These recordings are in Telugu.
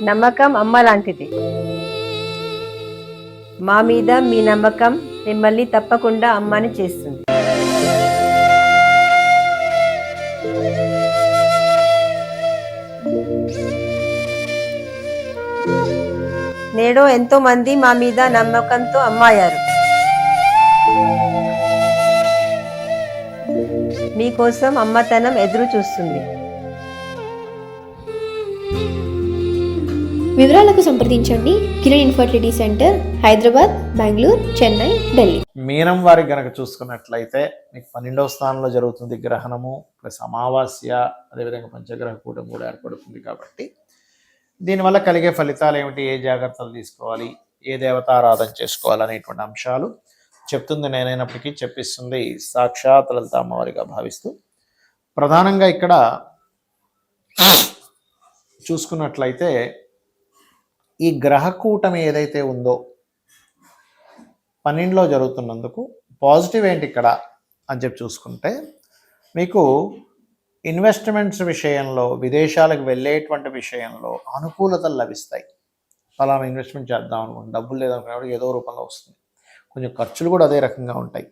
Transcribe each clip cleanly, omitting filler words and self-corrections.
నమ్మకం అమ్మ లాంటిది. మా మీద మీ నమ్మకం మిమ్మల్ని తప్పకుండా అమ్మని చేస్తుంది. నేడు ఎంతో మంది మా మీద నమ్మకంతో అమ్మాయారు. మీకోసం అమ్మతనం ఎదురు చూస్తుంది. వివరాలకు సంప్రదించండి. Kiran infertility centre, Hyderabad, Bengaluru, Chennai, Delhi. మీనం వారికి గనక చూసుకున్నట్లయితే మీకు 12వ స్థానంలో జరుగుతుంది గ్రహణము ప్లస్ అమావాస్య, అదేవిధంగా పంచగ్రహ కూటమి కూడా ఏర్పడుతుంది. కాబట్టి దీనివల్ల కలిగే ఫలితాలు ఏమిటి, ఏ జాగ్రత్తలు తీసుకోవాలి, ఏ దేవతారాధన చేసుకోవాలి అనేటువంటి అంశాలు చెప్తుంది నేనైనప్పటికీ చెప్పిస్తుంది సాక్షాత్ లలిత అమ్మవారిగా భావిస్తూ, ప్రధానంగా ఇక్కడ చూసుకున్నట్లయితే ఈ గ్రహ కూటమి ఏదైతే ఉందో 12లో జరుగుతున్నందుకు పాజిటివ్ ఏంటి ఇక్కడ అని చెప్పి చూసుకుంటే, మీకు ఇన్వెస్ట్మెంట్స్ విషయంలో, విదేశాలకు వెళ్ళేటువంటి విషయంలో అనుకూలతలు లభిస్తాయి. ఫలానా ఇన్వెస్ట్మెంట్ చేద్దాం అనుకోండి, డబ్బులు లేదనుకున్నప్పుడు ఏదో రూపంలో వస్తుంది. కొంచెం ఖర్చులు కూడా అదే రకంగా ఉంటాయి.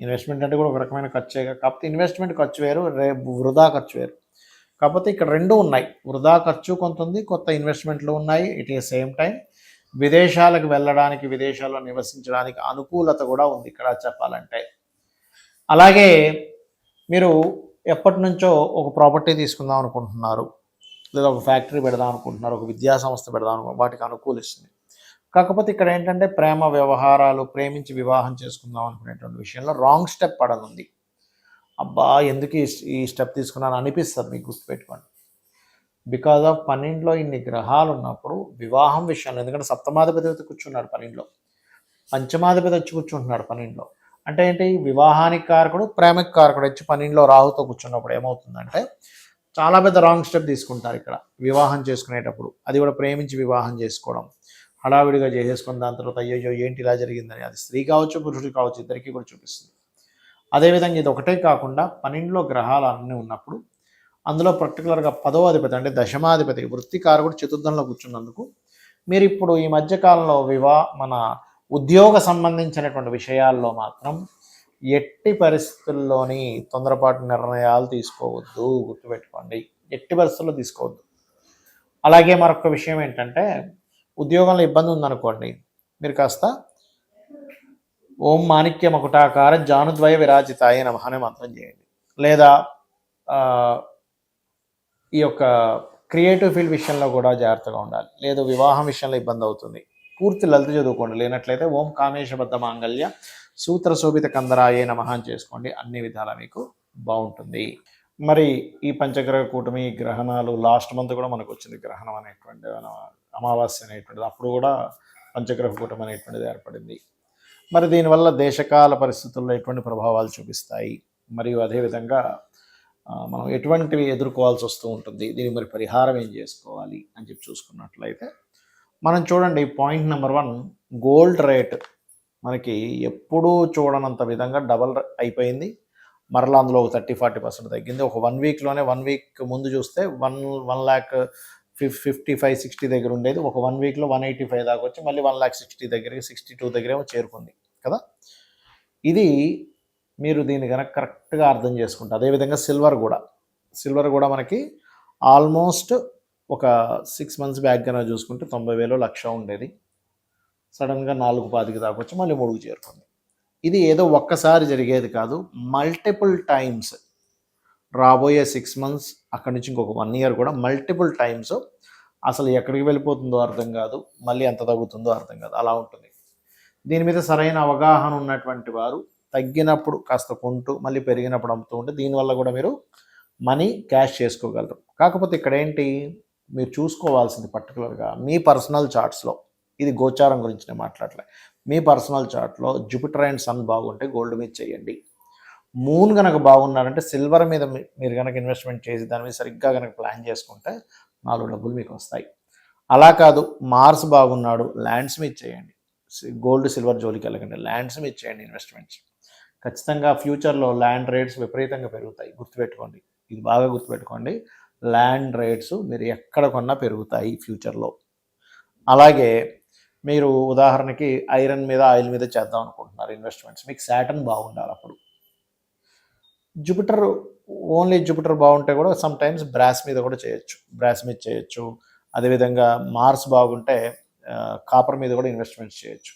ఇన్వెస్ట్మెంట్ అంటే కూడా ఒక రకమైన ఖర్చే, కాకపోతే ఇన్వెస్ట్మెంట్ ఖర్చు వేరు, వృధా ఖర్చు వేరు. కాకపోతే ఇక్కడ రెండు ఉన్నాయి, వృధా ఖర్చు కొంత ఉంది, కొత్త ఇన్వెస్ట్మెంట్లు ఉన్నాయి. ఇట్ ఈ సేమ్ టైం విదేశాలకు వెళ్ళడానికి, విదేశాల్లో నివసించడానికి అనుకూలత కూడా ఉంది ఇక్కడ చెప్పాలంటే. అలాగే మీరు ఎప్పటి నుంచో ఒక ప్రాపర్టీ తీసుకుందాం అనుకుంటున్నారు, లేదా ఒక ఫ్యాక్టరీ పెడదాం అనుకుంటున్నారు, ఒక విద్యా సంస్థ పెడదాం అనుకుంటున్నారు, వాటికి అనుకూలిస్తుంది. కాకపోతే ఇక్కడ ఏంటంటే ప్రేమ వ్యవహారాలు, ప్రేమించి వివాహం చేసుకుందాం అనుకునేటువంటి విషయంలో రాంగ్ స్టెప్ పడనుంది. అబ్బా ఎందుకు ఈ స్టెప్ తీసుకున్నాను అనిపిస్తుంది మీకు, గుర్తుపెట్టుకోండి. బికాజ్ ఆఫ్ 12లో ఇన్ని గ్రహాలు ఉన్నప్పుడు వివాహం విషయంలో, ఎందుకంటే సప్తమాధిపతి వచ్చి కూర్చున్నాడు 12లో, పంచమాధిపతి వచ్చి కూర్చుంటున్నాడు 12లో. అంటే ఏంటి, వివాహానికి కారకుడు, ప్రేమకి కారకుడు వచ్చి 12లో రాహుతో కూర్చున్నప్పుడు ఏమవుతుందంటే చాలా పెద్ద రాంగ్ స్టెప్ తీసుకుంటారు ఇక్కడ వివాహం చేసుకునేటప్పుడు. అది కూడా ప్రేమించి వివాహం చేసుకోవడం, హడావిడిగా చేసేసుకుని దాని తర్వాత అయ్యో ఏంటి ఇలా జరిగిందని అది స్త్రీ కావచ్చు పురుషుడు కావచ్చు ఇద్దరికీ కూడా చూపిస్తుంది. అదేవిధంగా ఇది ఒకటే కాకుండా 12లో గ్రహాలు అన్నీ ఉన్నప్పుడు అందులో పర్టికులర్గా 10వ అధిపతి అంటే దశమాధిపతి వృత్తికారకుడు చతుర్థంలో కూర్చున్నందుకు మీరు ఇప్పుడు ఈ మధ్యకాలంలో మన ఉద్యోగ సంబంధించినటువంటి విషయాల్లో మాత్రం ఎట్టి పరిస్థితుల్లోని తొందరపాటు నిర్ణయాలు తీసుకోవద్దు, గుర్తుపెట్టుకోండి, ఎట్టి పరిస్థితుల్లో తీసుకోవద్దు. అలాగే మరొక విషయం ఏంటంటే, ఉద్యోగంలో ఇబ్బంది ఉందనుకోండి, మీరు కాస్త ఓం మాణిక్య మకుటాకార జానుద్వయ విరాజితాయ నమః అనే మంత్రం చేయండి. లేదా ఈ యొక్క క్రియేటివ్ ఫీల్డ్ విషయంలో కూడా జాగ్రత్తగా ఉండాలి. లేదు వివాహం విషయంలో ఇబ్బంది అవుతుంది, పూర్తి లలిత చదువుకోండి. లేనట్లయితే ఓం కామేశబద్ధ మాంగళ్య సూత్ర శోభిత కందరాయే నమః అని చేసుకోండి. అన్ని విధాలా మీకు బాగుంటుంది. మరి ఈ పంచగ్రహ కూటమి గ్రహణాలు లాస్ట్ మంత్ కూడా మనకు వచ్చింది, గ్రహణం అనేటువంటి అమావాస్య అనేటువంటిది, అప్పుడు కూడా పంచగ్రహ కూటమి అనేటువంటిది ఏర్పడింది. మరి దీనివల్ల దేశకాల పరిస్థితుల్లో ఎటువంటి ప్రభావాలు చూపిస్తాయి, మరియు అదేవిధంగా మనం ఎటువంటివి ఎదుర్కోవాల్సి వస్తూ ఉంటుంది, దీనికి మరి పరిహారం ఏం చేసుకోవాలి అని చెప్పి చూసుకున్నట్లయితే మనం చూడండి, పాయింట్ నెంబర్ 1, గోల్డ్ రేట్ మనకి ఎప్పుడూ చూడనంత విధంగా డబల్ అయిపోయింది. మరలా అందులో ఒక 30-40% తగ్గింది. ఒక 1 వీక్లోనే, 1 వీక్ ముందు చూస్తే 1,55,60 దగ్గర ఉండేది, ఒక 1 వీక్లో 185 దాకా వచ్చి మళ్ళీ 1,60,000 దగ్గరికి 62 దగ్గరేమో చేరుకుంది కదా. ఇది మీరు దీన్ని కనుక కరెక్ట్గా అర్థం చేసుకుంటే, అదేవిధంగా సిల్వర్ కూడా మనకి ఆల్మోస్ట్ ఒక 6 మంత్స్ బ్యాక్ కనుక చూసుకుంటే 90,000 లక్ష ఉండేది, సడన్గా 4,25 దాకా వచ్చి మళ్ళీ 3కు చేరుకుంది. ఇది ఏదో ఒక్కసారి జరిగేది కాదు, మల్టిపుల్ టైమ్స్ రాబోయే 6 మంత్స్ అక్కడి నుంచి ఇంకొక 1 ఇయర్ కూడా మల్టిపుల్ టైమ్స్ అసలు ఎక్కడికి వెళ్ళిపోతుందో అర్థం కాదు, మళ్ళీ ఎంత తగ్గుతుందో అర్థం కాదు, అలా ఉంటుంది. దీని మీద సరైన అవగాహన ఉన్నటువంటి వారు తగ్గినప్పుడు కాస్త కొంటూ మళ్ళీ పెరిగినప్పుడు అమ్ముతూ ఉంటే దీనివల్ల కూడా మీరు మనీ క్యాష్ చేసుకోగలరు. కాకపోతే ఇక్కడ ఏంటి మీరు చూసుకోవాల్సింది పర్టికులర్గా మీ పర్సనల్ చార్ట్స్లో, ఇది గోచారం గురించి నేను మాట్లాడలే, మీ పర్సనల్ చార్ట్లో జూపిటర్ అండ్ సన్ బాగుంటే గోల్డ్ మీద చేయండి. మూన్ కనుక బాగున్నారంటే సిల్వర్ మీద మీరు కనుక ఇన్వెస్ట్మెంట్ చేసి దాని మీద సరిగ్గా కనుక ప్లాన్ చేసుకుంటే 4 డబ్బులు మీకు వస్తాయి. అలా కాదు మార్స్ బాగున్నాడు, ల్యాండ్స్ మీద చేయండి, గోల్డ్ సిల్వర్ జోలికి వెళ్ళకండి, ల్యాండ్స్ మీద చేయండి ఇన్వెస్ట్మెంట్స్. ఖచ్చితంగా ఫ్యూచర్లో ల్యాండ్ రేట్స్ విపరీతంగా పెరుగుతాయి, గుర్తుపెట్టుకోండి, ఇది బాగా గుర్తుపెట్టుకోండి. ల్యాండ్ రేట్స్ మీరు ఎక్కడ కొన్నా పెరుగుతాయి ఫ్యూచర్లో. అలాగే మీరు ఉదాహరణకి ఐరన్ మీద ఆయిల్ మీద చేద్దాం అనుకుంటున్నారు ఇన్వెస్ట్మెంట్స్, మీకు సాటర్న్ బాగుండాలి. అప్పుడు జూపిటర్, ఓన్లీ జూపిటర్ బాగుంటే కూడా సమ్ టైమ్స్ బ్రాస్ మీద కూడా చేయొచ్చు, బ్రాస్ మీద చేయొచ్చు. అదేవిధంగా మార్స్ బాగుంటే కాపర్ మీద కూడా ఇన్వెస్ట్మెంట్స్ చేయొచ్చు.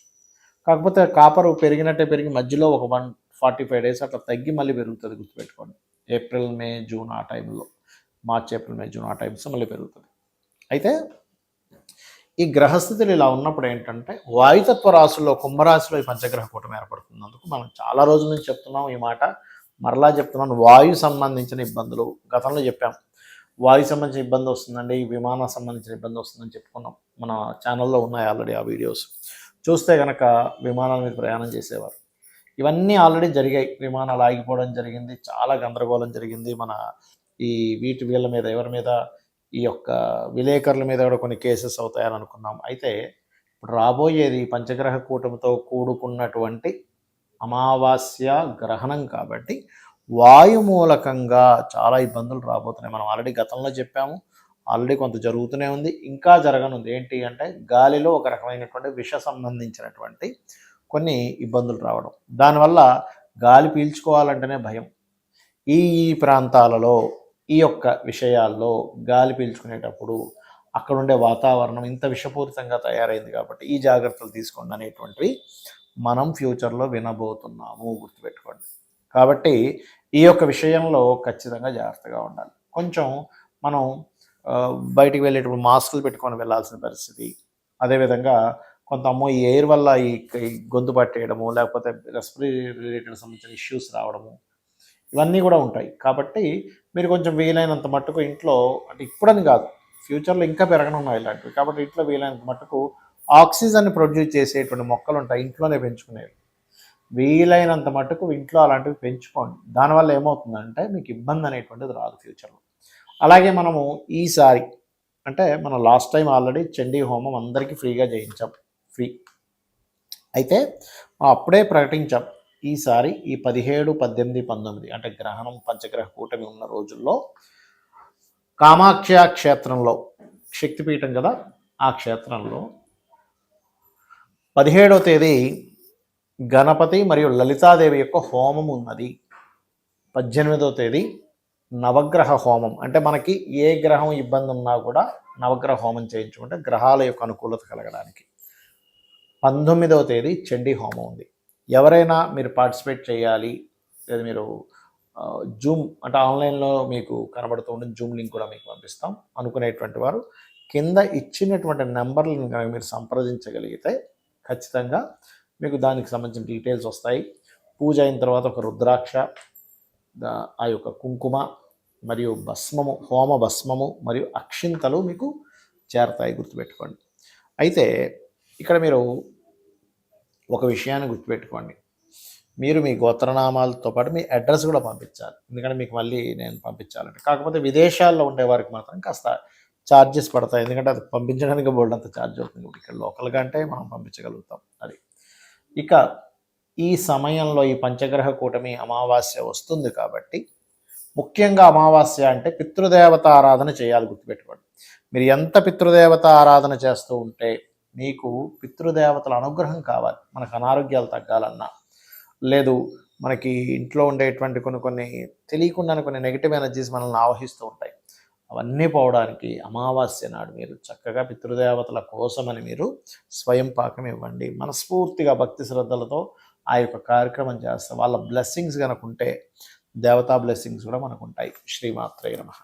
కాకపోతే కాపర్ పెరిగినట్టే పెరిగి మధ్యలో ఒక 145 days అట్లా తగ్గి మళ్ళీ పెరుగుతుంది, గుర్తుపెట్టుకోండి. ఏప్రిల్ మే జూన్ ఆ టైంలో, మార్చ్ ఏప్రిల్ మే జూన్ ఆ టైమ్స్ మళ్ళీ పెరుగుతుంది. అయితే ఈ గ్రహస్థితులు ఇలా ఉన్నప్పుడు ఏంటంటే వాయుతత్వ రాశుల్లో కుంభరాశిలో ఈ పంచగ్రహ కూటమి ఏర్పడుతున్నందుకు మనం చాలా రోజుల నుంచి చెప్తున్నాం ఈ మాట, మరలా చెప్తున్నాను. వాయు సంబంధించిన ఇబ్బందులు గతంలో చెప్పాం. వాయు సంబంధించిన ఇబ్బంది వస్తుందండి, విమానం సంబంధించిన ఇబ్బంది వస్తుందని చెప్పుకున్నాం. మన ఛానల్లో ఉన్నాయి ఆల్రెడీ ఆ వీడియోస్. చూస్తే కనుక విమానాల మీద ప్రయాణం చేసేవారు, ఇవన్నీ ఆల్రెడీ జరిగాయి. విమానాలు ఆగిపోవడం జరిగింది, చాలా గందరగోళం జరిగింది. మన ఈ వీళ్ళ మీద, ఎవరి మీద, ఈ యొక్క విలేకరుల మీద కూడా కొన్ని కేసెస్ అవుతాయని అనుకున్నాం. అయితే ఇప్పుడు రాబోయేది పంచగ్రహ కూటమితో కూడుకున్నటువంటి అమావాస్య గ్రహణం కాబట్టి వాయు మూలకంగా చాలా ఇబ్బందులు రాబోతున్నాయి. మనం ఆల్రెడీ గతంలో చెప్పాము, ఆల్రెడీ కొంత జరుగుతూనే ఉంది, ఇంకా జరగనుంది. ఏంటి అంటే గాలిలో ఒక రకమైనటువంటి విష సంబంధించినటువంటి కొన్ని ఇబ్బందులు రావడం, దానివల్ల గాలి పీల్చుకోవాలంటేనే భయం. ఈ ప్రాంతాలలో ఈ యొక్క విషయాల్లో గాలి పీల్చుకునేటప్పుడు అక్కడ ఉండే వాతావరణం ఇంత విషపూరితంగా తయారైంది కాబట్టి ఈ జాగ్రత్తలు తీసుకోండి అనేటువంటివి మనం ఫ్యూచర్లో వినబోతున్నాము, గుర్తుపెట్టుకోండి. కాబట్టి ఈ యొక్క విషయంలో ఖచ్చితంగా జాగ్రత్తగా ఉండాలి. కొంచెం మనం బయటికి వెళ్ళేటప్పుడు మాస్కులు పెట్టుకొని వెళ్ళాల్సిన పరిస్థితి. అదేవిధంగా కొంత ఈ ఎయిర్ వల్ల ఈ గొంతు పట్టేయడము, లేకపోతే రెస్పిరేటరీ రిలేటెడ్ సంబంధించిన ఇష్యూస్ రావడము, ఇవన్నీ కూడా ఉంటాయి. కాబట్టి మీరు కొంచెం వీలైనంత మట్టుకు ఇంట్లో, అంటే ఇప్పుడని కాదు, ఫ్యూచర్లో ఇంకా పెరగనున్నాయి ఇలాంటివి. కాబట్టి ఇంట్లో వీలైనంత మట్టుకు ఆక్సిజన్ ప్రొడ్యూస్ చేసేటువంటి మొక్కలు ఉంటాయి, ఇంట్లోనే పెంచుకునేవి. వీలైనంత మట్టుకు ఇంట్లో అలాంటివి పెంచుకోండి. దానివల్ల ఏమవుతుందంటే మీకు ఇబ్బంది అనేటువంటిది రాదు ఫ్యూచర్లో. అలాగే మనము ఈసారి, అంటే మనం లాస్ట్ టైం ఆల్రెడీ చండీ హోమం అందరికీ ఫ్రీగా చేయించాం, ఫ్రీ. అయితే అప్పుడే ప్రకటించాం, ఈసారి ఈ 17, 18, 19 అంటే గ్రహణం పంచగ్రహ కూటమి ఉన్న రోజుల్లో కామాఖ్య క్షేత్రంలో, శక్తిపీఠం కదా ఆ క్షేత్రంలో 17వ తేదీ గణపతి మరియు లలితాదేవి యొక్క హోమం ఉన్నది. 18వ తేదీ నవగ్రహ హోమం, అంటే మనకి ఏ గ్రహం ఇబ్బంది ఉన్నా కూడా నవగ్రహ హోమం చేయించుకుంటే గ్రహాల యొక్క అనుకూలత కలగడానికి. 19వ తేదీ చండీ హోమం ఉంది. ఎవరైనా మీరు పార్టిసిపేట్ చేయాలి, లేదా మీరు జూమ్ అంటే ఆన్లైన్లో మీకు కనబడుతూ ఉంటుంది, జూమ్ లింక్ కూడా మీకు పంపిస్తాం అనుకునేటువంటి వారు కింద ఇచ్చినటువంటి నెంబర్లను కనుక మీరు సంప్రదించగలిగితే ఖచ్చితంగా మీకు దానికి సంబంధించిన డీటెయిల్స్ వస్తాయి. పూజ అయిన తర్వాత ఒక రుద్రాక్ష, ఆ యొక్క కుంకుమ మరియు భస్మము, హోమ భస్మము మరియు అక్షింతలు మీకు చేరతాయి, గుర్తుపెట్టుకోండి. అయితే ఇక్కడ మీరు ఒక విషయాన్ని గుర్తుపెట్టుకోండి, మీరు మీ గోత్రనామాలతో పాటు మీ అడ్రస్ కూడా పంపించాలి. ఎందుకంటే మీకు మళ్ళీ నేను పంపించాలంటే, కాకపోతే విదేశాల్లో ఉండే వారికి మాత్రం కాస్త ఛార్జెస్ పడతాయి, ఎందుకంటే అది పంపించడానికి బోల్డ్ అంత ఛార్జ్ అవుతుంది. ఇక్కడ లోకల్గా అంటే మనం పంపించగలుగుతాం. అది ఇక ఈ సమయంలో ఈ పంచగ్రహ కూటమి అమావాస్య వస్తుంది కాబట్టి ముఖ్యంగా అమావాస్య అంటే పితృదేవత ఆరాధన చేయాలి, గుర్తుపెట్టుకోండి. మీరు ఎంత పితృదేవత ఆరాధన చేస్తూ ఉంటే మీకు పితృదేవతల అనుగ్రహం కావాలి. మనకు అనారోగ్యాలు తగ్గాలన్నా, లేదు మనకి ఇంట్లో ఉండేటువంటి కొన్ని తెలియకుండానే కొన్ని నెగిటివ్ ఎనర్జీస్ మనల్ని ఆవహిస్తూ ఉంటాయి, అవన్నీ పోవడానికి అమావాస్య నాడు మీరు చక్కగా పితృదేవతల కోసమని మీరు స్వయం పాకం ఇవ్వండి. మనస్ఫూర్తిగా భక్తి శ్రద్ధలతో ఆ యొక్క కార్యక్రమం చేస్తే వాళ్ళ బ్లెస్సింగ్స్ కనుక ఉంటే దేవతా బ్లెస్సింగ్స్ కూడా మనకు ఉంటాయి. శ్రీమాత్రే నమః.